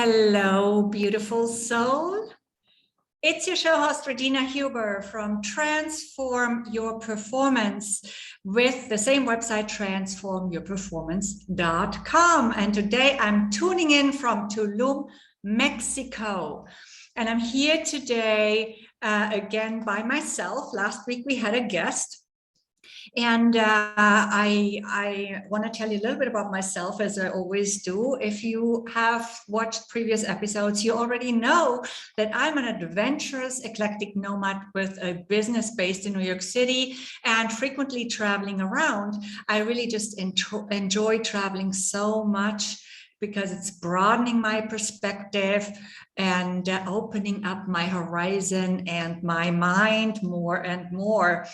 Hello, beautiful soul. It's your show host, Regina Huber from Transform Your Performance with the same website, transformyourperformance.com. And today I'm tuning in from Tulum, Mexico. And I'm here today again by myself. Last week we had a guest. And I want to tell you a little bit about myself, as I always do. If you have watched previous episodes, you already know that I'm an adventurous, eclectic nomad with a business based in New York City and frequently traveling around. I really just enjoy traveling so much because it's broadening my perspective and opening up my horizon and my mind more and more.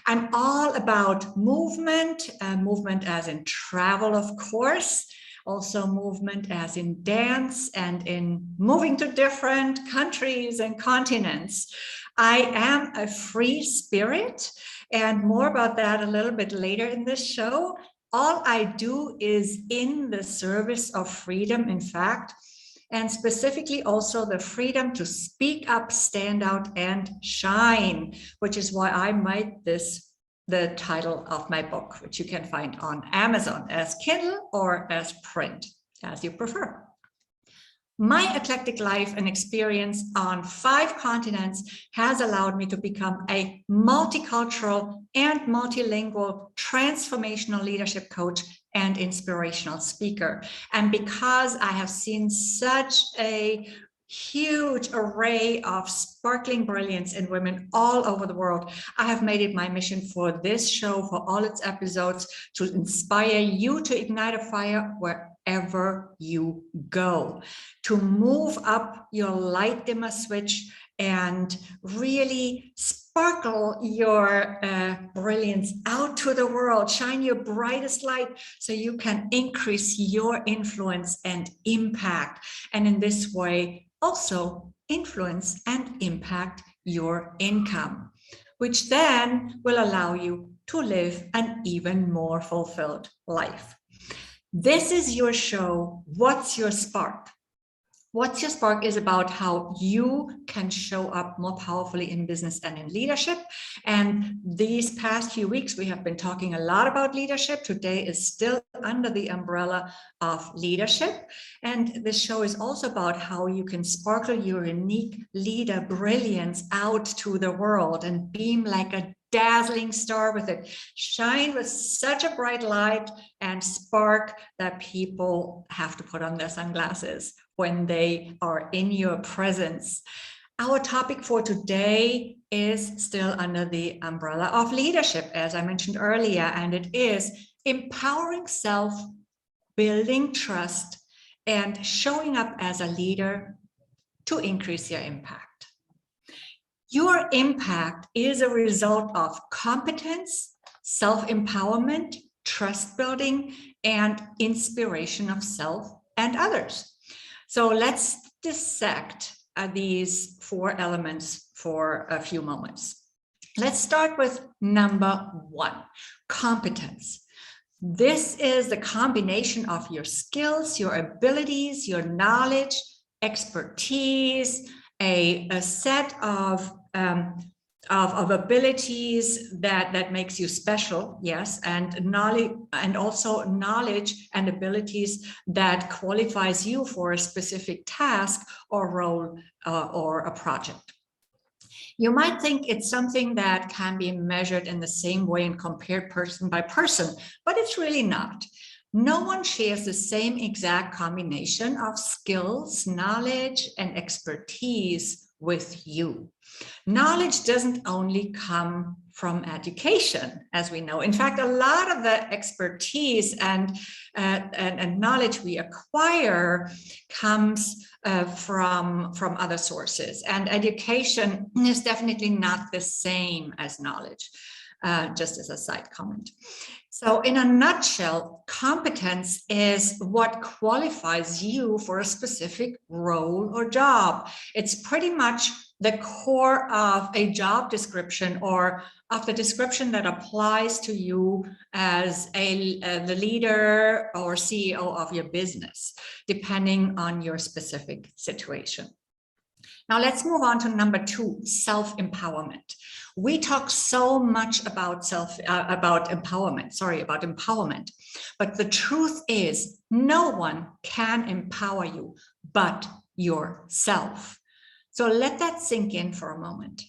I'm all about movement, movement as in travel, of course, also movement as in dance and in moving to different countries and continents. I am a free spirit, and more about that a little bit later in this show. All I do is in the service of freedom, in fact, and specifically also the freedom to speak up, stand out, and shine, which is why I made this the title of my book, which you can find on Amazon as Kindle or as print, as you prefer. My eclectic life and experience on 5 continents has allowed me to become a multicultural and multilingual transformational leadership coach and inspirational speaker. And because I have seen such a huge array of sparkling brilliance in women all over the world, I have made it my mission for this show, for all its episodes, to inspire you to ignite a fire wherever you go, to move up your light dimmer switch and really sparkle your brilliance out to the world, shine your brightest light so you can increase your influence and impact. And in this way, also influence and impact your income, which then will allow you to live an even more fulfilled life. This is your show, What's Your Spark? What's Your Spark is about how you can show up more powerfully in business and in leadership. And these past few weeks, we have been talking a lot about leadership. Today is still under the umbrella of leadership. And this show is also about how you can sparkle your unique leader brilliance out to the world and beam like a dazzling star with it. Shine with such a bright light and spark that people have to put on their sunglasses when they are in your presence. Our topic for today is still under the umbrella of leadership, as I mentioned earlier, and it is empowering self, building trust, and showing up as a leader to increase your impact. Your impact is a result of competence, self-empowerment, trust building, and inspiration of self and others. So let's dissect these 4 elements for a few moments. Let's start with number 1, competence. This is the combination of your skills, your abilities, your knowledge, expertise, a set of abilities that makes you special, yes, and knowledge, and also knowledge and abilities that qualifies you for a specific task or role or a project. You might think it's something that can be measured in the same way and compared person by person, but it's really not. No one shares the same exact combination of skills, knowledge, and expertise with you. Knowledge doesn't only come from education, as we know. In fact, a lot of the expertise and knowledge we acquire comes from other sources. And education is definitely not the same as knowledge, just as a side comment. So in a nutshell, competence is what qualifies you for a specific role or job. It's pretty much the core of a job description or of the description that applies to you as the leader or CEO of your business, depending on your specific situation. Now let's move on to number 2, self-empowerment. We talk so much about empowerment, but the truth is no one can empower you but yourself. So let that sink in for a moment.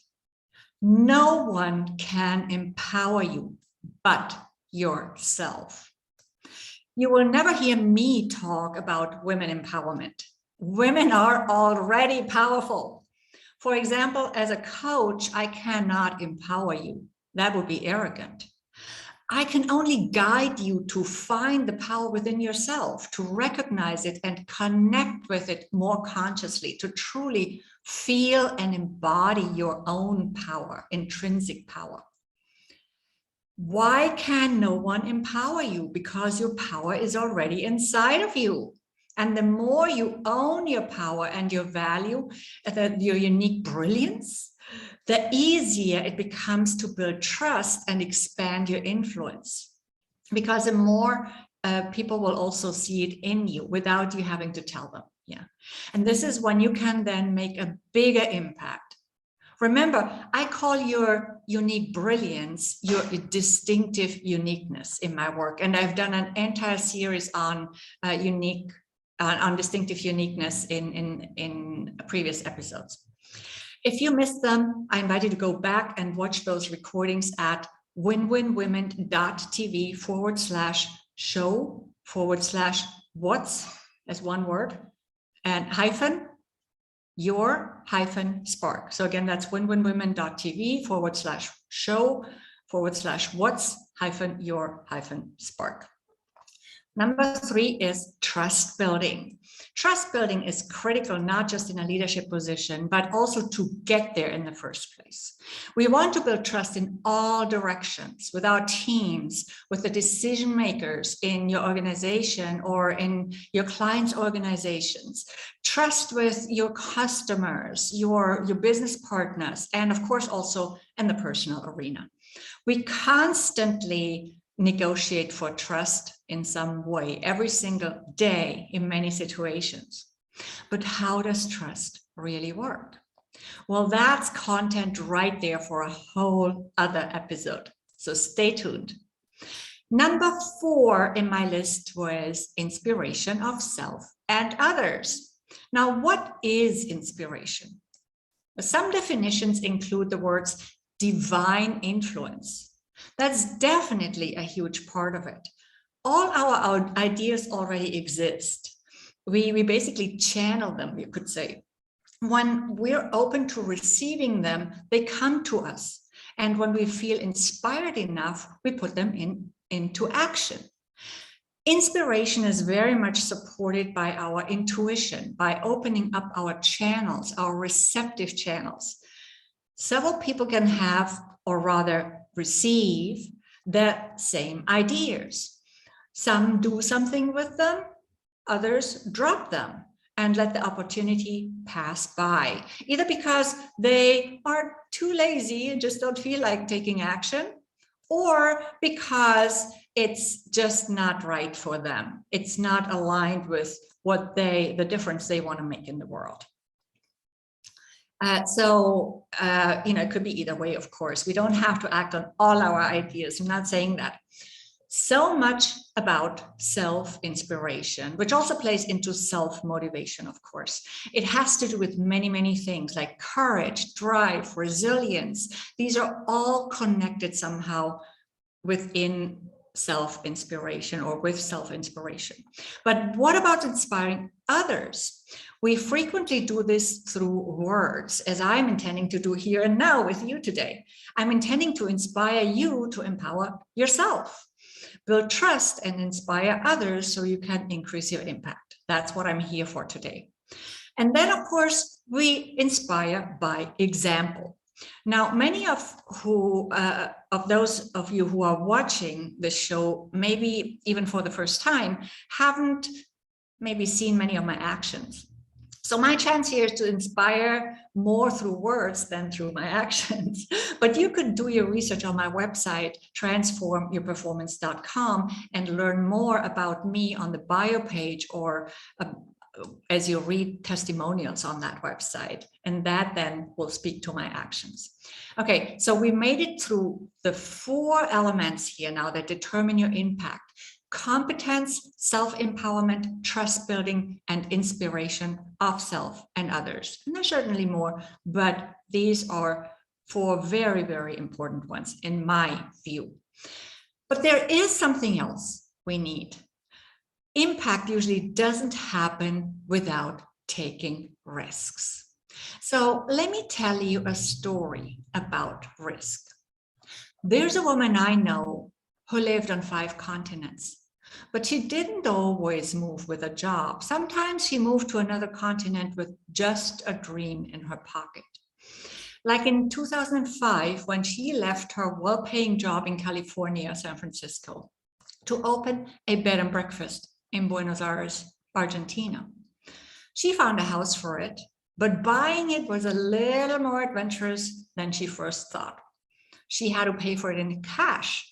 No one can empower you but yourself. You will never hear me talk about women empowerment. Women are already powerful. For example, as a coach, I cannot empower you. That would be arrogant. I can only guide you to find the power within yourself, to recognize it and connect with it more consciously, to truly feel and embody your own power, intrinsic power. Why can no one empower you? Because your power is already inside of you. And the more you own your power and your value, your unique brilliance, the easier it becomes to build trust and expand your influence. Because the more people will also see it in you without you having to tell them. Yeah. And this is when you can then make a bigger impact. Remember, I call your unique brilliance your distinctive uniqueness in my work. And I've done an entire series on distinctive uniqueness in previous episodes. If you missed them, I invite you to go back and watch those recordings at winwinwomen.tv/show/what's as one word and _your_spark. So again, that's winwinwomen.tv/show/what's_your_spark. Number 3 is trust building. Trust building is critical, not just in a leadership position, but also to get there in the first place. We want to build trust in all directions, with our teams, with the decision makers in your organization or in your clients' organizations, trust with your customers, your business partners, and of course also in the personal arena. We constantly negotiate for trust in some way every single day in many situations. But how does trust really work? Well, that's content right there for a whole other episode. So stay tuned. Number 4 in my list was inspiration of self and others. Now, what is inspiration? Some definitions include the words divine influence. That's definitely a huge part of it. All our ideas already exist. We basically channel them, you could say. When we're open to receiving them, they come to us. And when we feel inspired enough, we put them into action. Inspiration is very much supported by our intuition, by opening up our channels, our receptive channels. Several people can have, or rather receive, the same ideas. Some do something with them, others drop them and let the opportunity pass by, either because they are too lazy and just don't feel like taking action, or because it's just not right for them. It's not aligned with what the difference they want to make in the world. It could be either way, of course. We don't have to act on all our ideas. I'm not saying that. So much about self-inspiration, which also plays into self-motivation, of course. It has to do with many, many things like courage, drive, resilience. These are all connected somehow within self-inspiration or with self-inspiration. But what about inspiring others? We frequently do this through words, as I'm intending to do here and now with you today. I'm intending to inspire you to empower yourself, build trust and inspire others so you can increase your impact. That's what I'm here for today. And then, of course, we inspire by example. Now, many of those of you who are watching this show, maybe even for the first time, haven't maybe seen many of my actions. So my chance here is to inspire more through words than through my actions. But you could do your research on my website, transformyourperformance.com, and learn more about me on the bio page, or as you read testimonials on that website. And that then will speak to my actions. Okay, so we made it through the 4 elements here now that determine your impact: competence, self-empowerment, trust building, and inspiration of self and others. And there's certainly more, but these are 4 very, very important ones in my view. But there is something else we need. Impact usually doesn't happen without taking risks. So let me tell you a story about risk. There's a woman I know who lived on 5 continents, but she didn't always move with a job. Sometimes she moved to another continent with just a dream in her pocket. Like in 2005, when she left her well-paying job in California, San Francisco, to open a bed and breakfast in Buenos Aires, Argentina. She found a house for it, but buying it was a little more adventurous than she first thought. She had to pay for it in cash,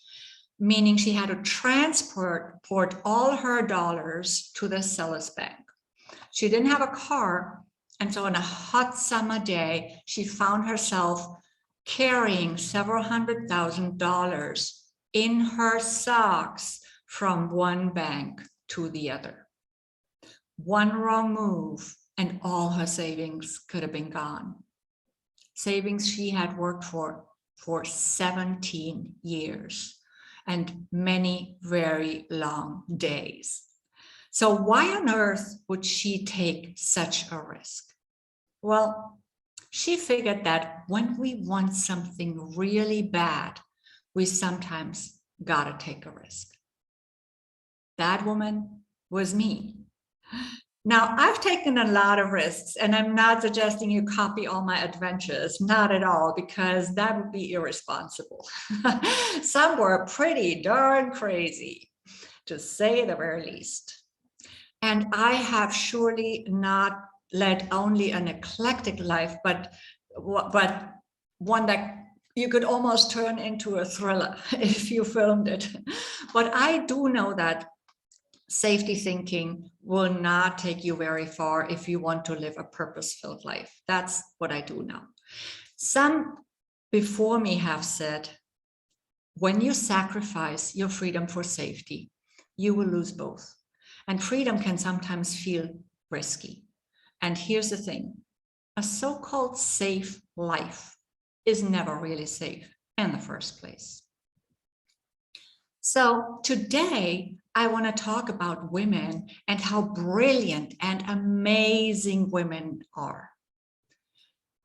meaning she had to transport all her dollars to the seller's bank. She didn't have a car, and so on a hot summer day, she found herself carrying several $100,000 in her socks from one bank to the other. One wrong move and all her savings could have been gone. Savings she had worked for 17 years and many very long days. So why on earth would she take such a risk? Well, she figured that when we want something really bad, we sometimes gotta take a risk. That woman was me. Now, I've taken a lot of risks, and I'm not suggesting you copy all my adventures, not at all, because that would be irresponsible. Some were pretty darn crazy, to say the very least. And I have surely not led only an eclectic life, but one that you could almost turn into a thriller if you filmed it. But I do know that safety thinking will not take you very far if you want to live a purpose-filled life. That's what I do know. Some before me have said, when you sacrifice your freedom for safety, you will lose both. And freedom can sometimes feel risky. And here's the thing, a so-called safe life is never really safe in the first place. So today, I want to talk about women and how brilliant and amazing women are.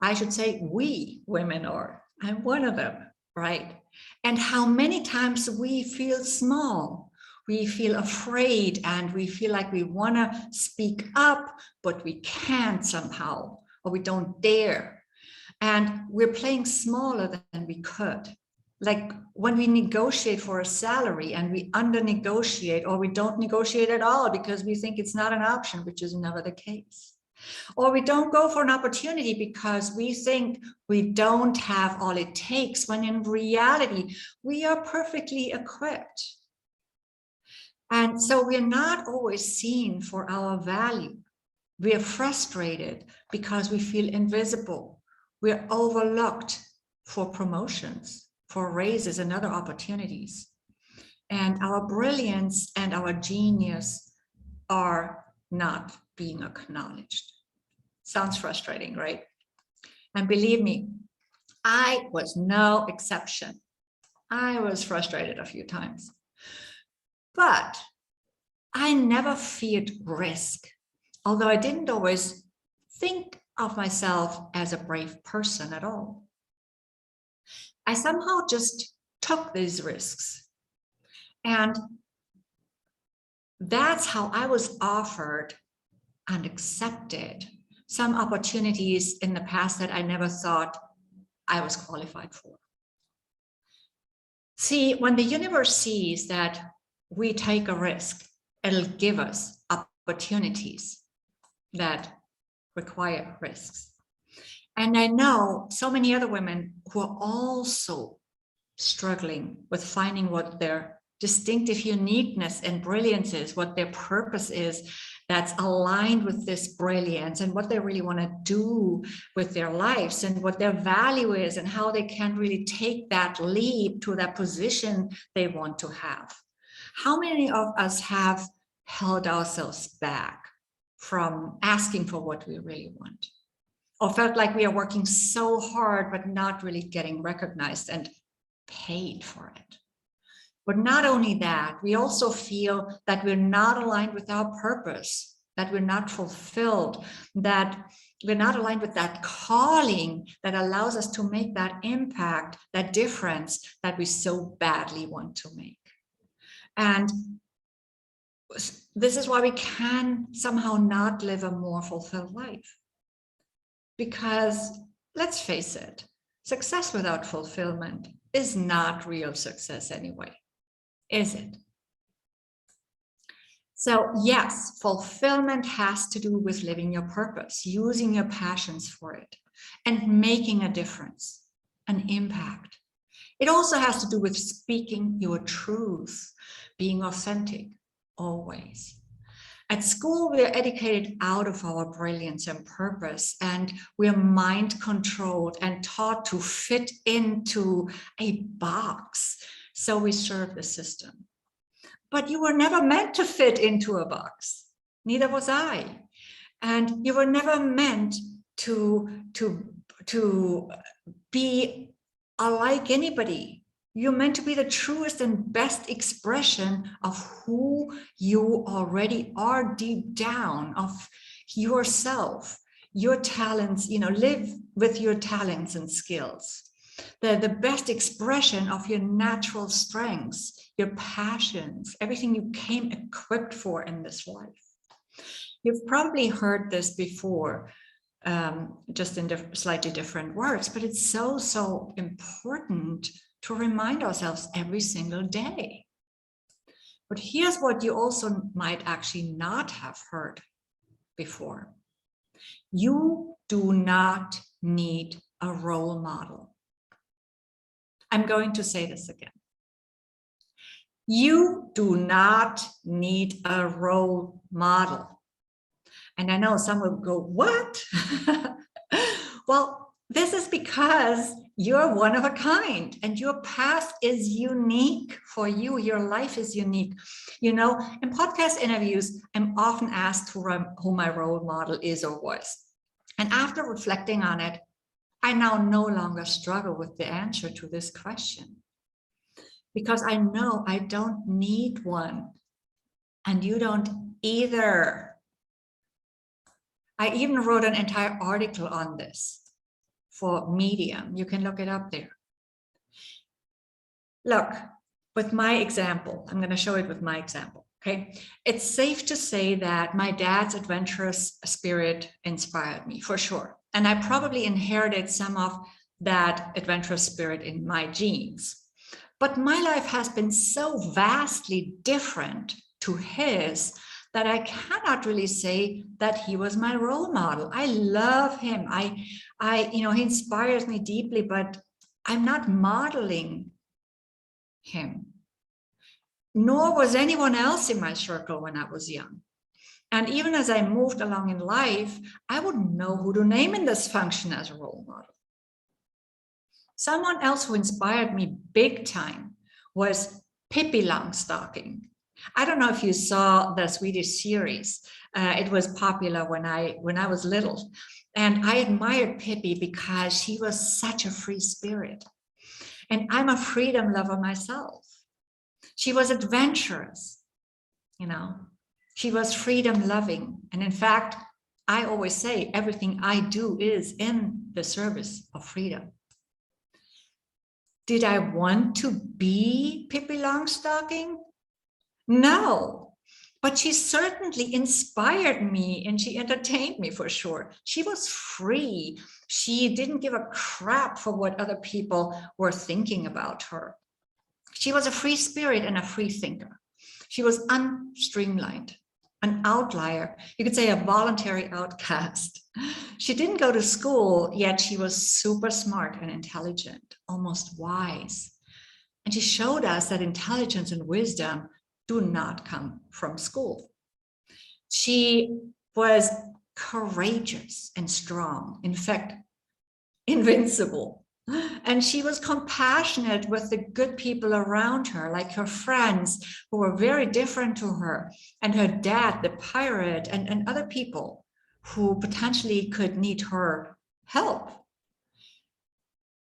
I should say we women are. I'm one of them, right? And how many times we feel small, we feel afraid, and we feel like we want to speak up, but we can't somehow, or we don't dare. And we're playing smaller than we could. Like when we negotiate for a salary and we under-negotiate, or we don't negotiate at all because we think it's not an option, which is never the case. Or we don't go for an opportunity because we think we don't have all it takes, when in reality, we are perfectly equipped. And so we're not always seen for our value. We are frustrated because we feel invisible. We're overlooked for promotions, for raises and other opportunities. And our brilliance and our genius are not being acknowledged. Sounds frustrating, right? And believe me, I was no exception. I was frustrated a few times. But I never feared risk, although I didn't always think of myself as a brave person at all. I somehow just took these risks. And that's how I was offered and accepted some opportunities in the past that I never thought I was qualified for. See, when the universe sees that we take a risk, it'll give us opportunities that require risks. And I know so many other women who are also struggling with finding what their distinctive uniqueness and brilliance is, what their purpose is that's aligned with this brilliance, and what they really want to do with their lives, and what their value is, and how they can really take that leap to that position they want to have. How many of us have held ourselves back from asking for what we really want, or felt like we are working so hard but not really getting recognized and paid for it? But not only that, we also feel that we're not aligned with our purpose, that we're not fulfilled, that we're not aligned with that calling that allows us to make that impact, that difference that we so badly want to make. And this is why we can somehow not live a more fulfilled life. Because let's face it, success without fulfillment is not real success anyway, is it? So yes, fulfillment has to do with living your purpose, using your passions for it, and making a difference, an impact. It also has to do with speaking your truth, being authentic, always. At school, we are educated out of our brilliance and purpose, and we're mind controlled and taught to fit into a box. So we serve the system. But you were never meant to fit into a box. Neither was I. And you were never meant to be unlike anybody. You're meant to be the truest and best expression of who you already are deep down, of yourself, your talents, live with your talents and skills. The best expression of your natural strengths, your passions, everything you came equipped for in this life. You've probably heard this before, just in slightly different words, but it's so important to remind ourselves every single day. But here's what you also might actually not have heard before. You do not need a role model. I'm going to say this again. You do not need a role model. And I know some will go, what? Well, this is because you're one of a kind and your path is unique for you. Your life is unique. In podcast interviews, I'm often asked who my role model is or was. And after reflecting on it, I now no longer struggle with the answer to this question, because I know I don't need one, and you don't either. I even wrote an entire article on this for Medium. You can look it up there. Look, with my example, I'm going to show it with my example. Okay, it's safe to say that my dad's adventurous spirit inspired me, for sure. And I probably inherited some of that adventurous spirit in my genes. But my life has been so vastly different to his that I cannot really say that he was my role model. I love him. He inspires me deeply, but I'm not modeling him. Nor was anyone else in my circle when I was young. And even as I moved along in life, I wouldn't know who to name in this function as a role model. Someone else who inspired me big time was Pippi Longstocking. I don't know if you saw the Swedish series. It was popular when I was little. And I admired Pippi because she was such a free spirit. And I'm a freedom lover myself. She was adventurous, She was freedom loving. And in fact, I always say everything I do is in the service of freedom. Did I want to be Pippi Longstocking? No, but she certainly inspired me and she entertained me for sure. She was free. She didn't give a crap for what other people were thinking about her. She was a free spirit and a free thinker. She was unstreamlined. an outlier. You could say a voluntary outcast. She didn't go to school, yet she was super smart and intelligent, almost wise. And she showed us that intelligence and wisdom do not come from school. She was courageous and strong, in fact, invincible. And she was compassionate with the good people around her, like her friends who were very different to her, and her dad, the pirate, and other people who potentially could need her help.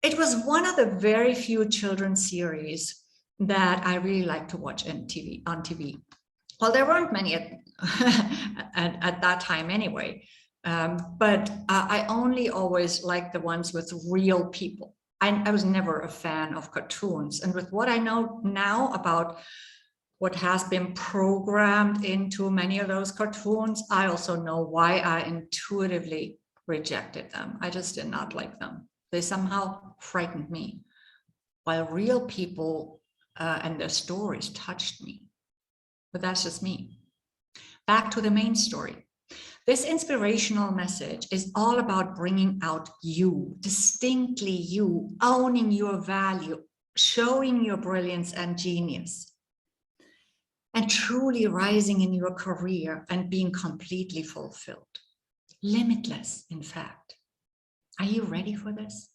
It was one of the very few children's series that I really like to watch on TV. Well, there weren't many at that time anyway. But I only always liked the ones with real people. I was never a fan of cartoons. And with what I know now about what has been programmed into many of those cartoons, I also know why I intuitively rejected them. I just did not like them. They somehow frightened me, while real people and their stories touched me. But that's just me. Back to the main story. This inspirational message is all about bringing out you, distinctly you, owning your value, showing your brilliance and genius, and truly rising in your career and being completely fulfilled. Limitless, in fact. Are you ready for this?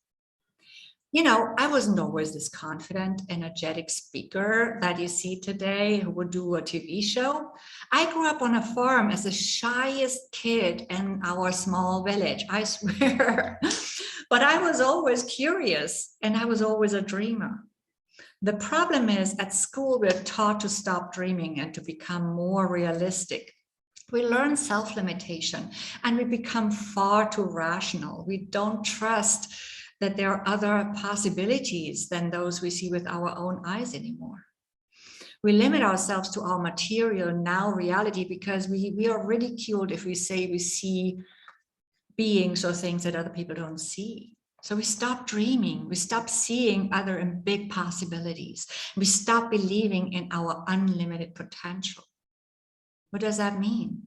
You know, I wasn't always this confident, energetic speaker that you see today who would do a TV show. I grew up on a farm as the shyest kid in our small village, I swear. But I was always curious and I was always a dreamer. The problem is at school, we're taught to stop dreaming and to become more realistic. We learn self-limitation and we become far too rational. We don't trust that there are other possibilities than those we see with our own eyes anymore. We limit ourselves to our material now reality because we are ridiculed if we say we see beings or things that other people don't see. So we stop dreaming, we stop seeing other and big possibilities. We stop believing in our unlimited potential. What does that mean?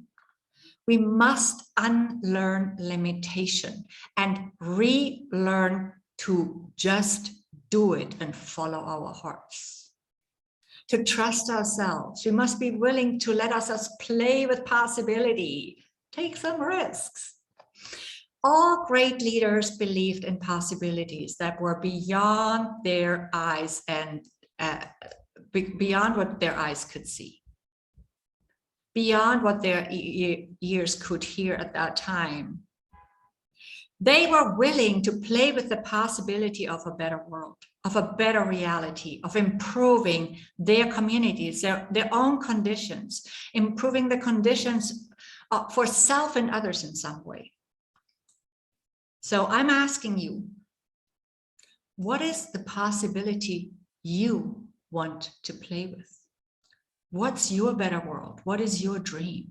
We must unlearn limitation and relearn to just do it and follow our hearts. To trust ourselves, we must be willing to let ourselves play with possibility, take some risks. All great leaders believed in possibilities that were beyond their eyes and beyond what their eyes could see, beyond what their ears could hear at that time. They were willing to play with the possibility of a better world, of a better reality, of improving their communities, their own conditions, improving the conditions for self and others in some way. So I'm asking you, what is the possibility you want to play with? What's your better world? What is your dream?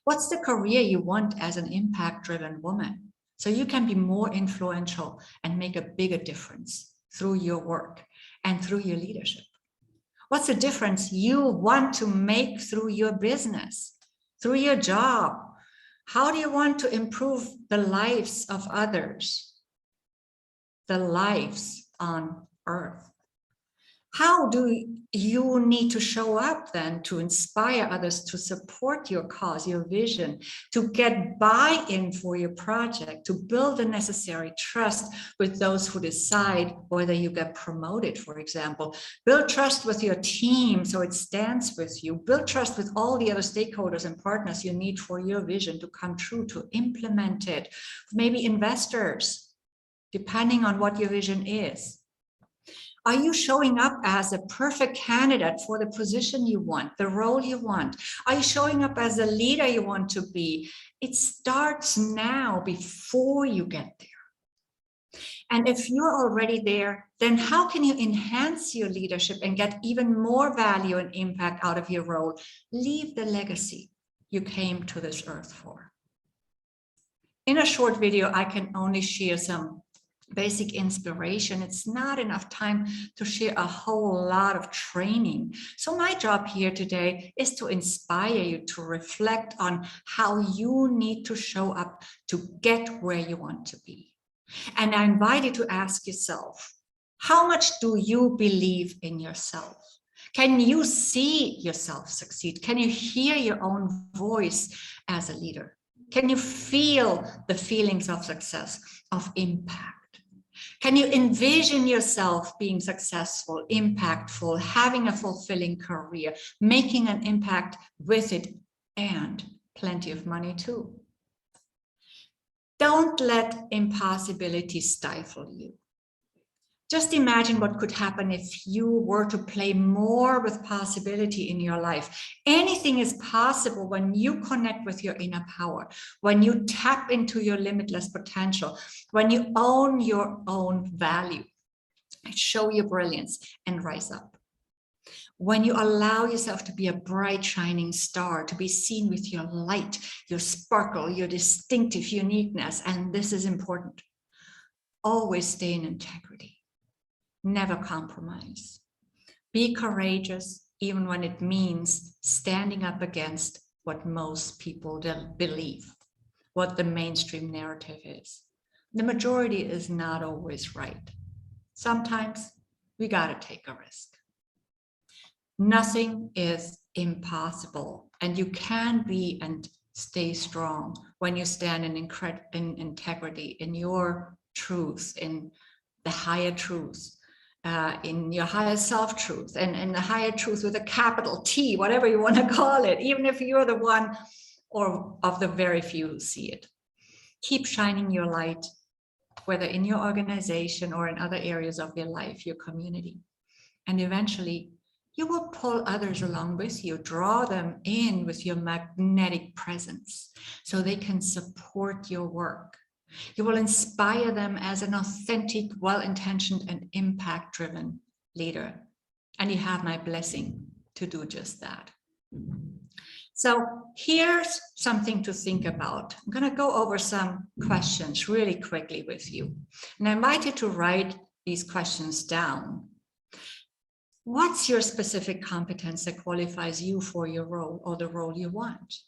What's the career you want as an impact-driven woman? So you can be more influential and make a bigger difference through your work and through your leadership. What's the difference you want to make through your business, through your job? How do you want to improve the lives of others, the lives on earth? How do you need to show up then to inspire others to support your cause, your vision, to get buy-in for your project, to build the necessary trust with those who decide whether you get promoted, for example? Build trust with your team so it stands with you. Build trust with all the other stakeholders and partners you need for your vision to come true, to implement it. Maybe investors, depending on what your vision is. Are you showing up as a perfect candidate for the position you want, the role you want? Are you showing up as a leader you want to be? It starts now before you get there. And if you're already there, then how can you enhance your leadership and get even more value and impact out of your role? Leave the legacy you came to this earth for. In a short video, I can only share some basic inspiration. It's not enough time to share a whole lot of training. So my job here today is to inspire you to reflect on how you need to show up to get where you want to be. And I invite you to ask yourself, how much do you believe in yourself? Can you see yourself succeed? Can you hear your own voice as a leader? Can you feel the feelings of success, of impact? Can you envision yourself being successful, impactful, having a fulfilling career, making an impact with it, and plenty of money too? Don't let impossibility stifle you. Just imagine what could happen if you were to play more with possibility in your life. Anything is possible when you connect with your inner power, when you tap into your limitless potential, when you own your own value, show your brilliance and rise up. When you allow yourself to be a bright, shining star, to be seen with your light, your sparkle, your distinctive uniqueness, and this is important, always stay in integrity. Never compromise. Be courageous, even when it means standing up against what most people believe, what the mainstream narrative is. The majority is not always right. Sometimes we gotta take a risk. Nothing is impossible, and you can be and stay strong when you stand in integrity, in your truth, in the higher truth. In your higher self-truth and the higher truth with a capital T, whatever you want to call it, even if you're the one or of the very few who see it. Keep shining your light, whether in your organization or in other areas of your life, your community. And eventually, you will pull others along with you, draw them in with your magnetic presence so they can support your work. You will inspire them as an authentic, well-intentioned, and impact-driven leader. And you have my blessing to do just that. So here's something to think about. I'm going to go over some questions really quickly with you. And I invite you to write these questions down. What's your specific competence that qualifies you for your role or the role you want?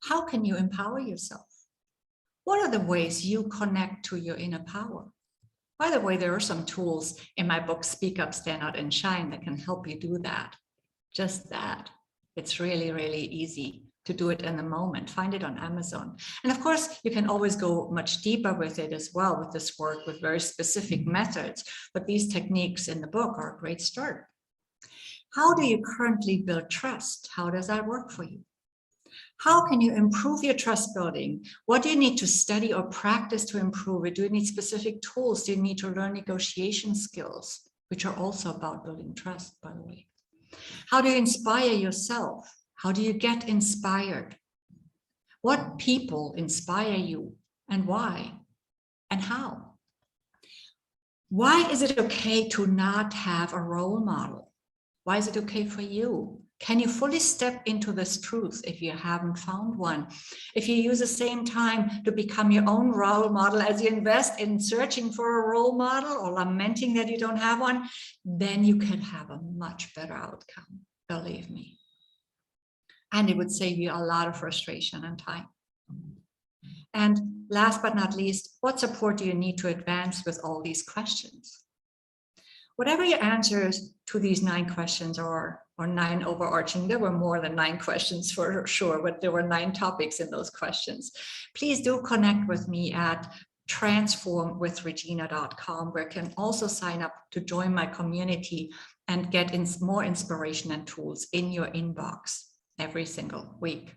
How can you empower yourself? What are the ways you connect to your inner power? By the way, there are some tools in my book, Speak Up, Stand Out, and Shine, that can help you do that. Just that. It's really, really easy to do it in the moment. Find it on Amazon. And of course, you can always go much deeper with it as well, with this work, with very specific methods. But these techniques in the book are a great start. How do you currently build trust? How does that work for you? How can you improve your trust building? What do you need to study or practice to improve it? Do you need specific tools? Do you need to learn negotiation skills, which are also about building trust, by the way? How do you inspire yourself? How do you get inspired? What people inspire you and why and how? Why is it okay to not have a role model? Why is it okay for you? Can you fully step into this truth if you haven't found one? If you use the same time to become your own role model as you invest in searching for a role model or lamenting that you don't have one, then you can have a much better outcome, believe me. And it would save you a lot of frustration and time. And last but not least, what support do you need to advance with all these questions? Whatever your answers to these 9 questions are, or 9 overarching, there were more than 9 questions for sure, but there were 9 topics in those questions. Please do connect with me at transformwithregina.com, where you can also sign up to join my community and get more inspiration and tools in your inbox every single week.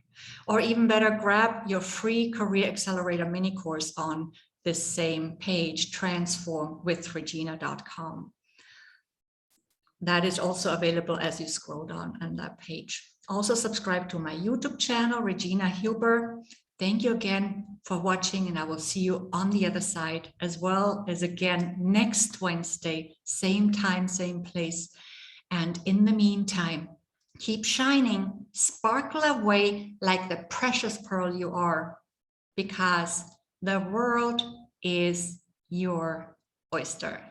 Or even better, grab your free Career Accelerator mini course on this same page, transformwithregina.com. That is also available as you scroll down on that page. Also subscribe to my YouTube channel, Regina Huber. Thank you again for watching, and I will see you on the other side, as well as again next Wednesday, same time, same place. And in the meantime, keep shining, sparkle away like the precious pearl you are, because the world is your oyster.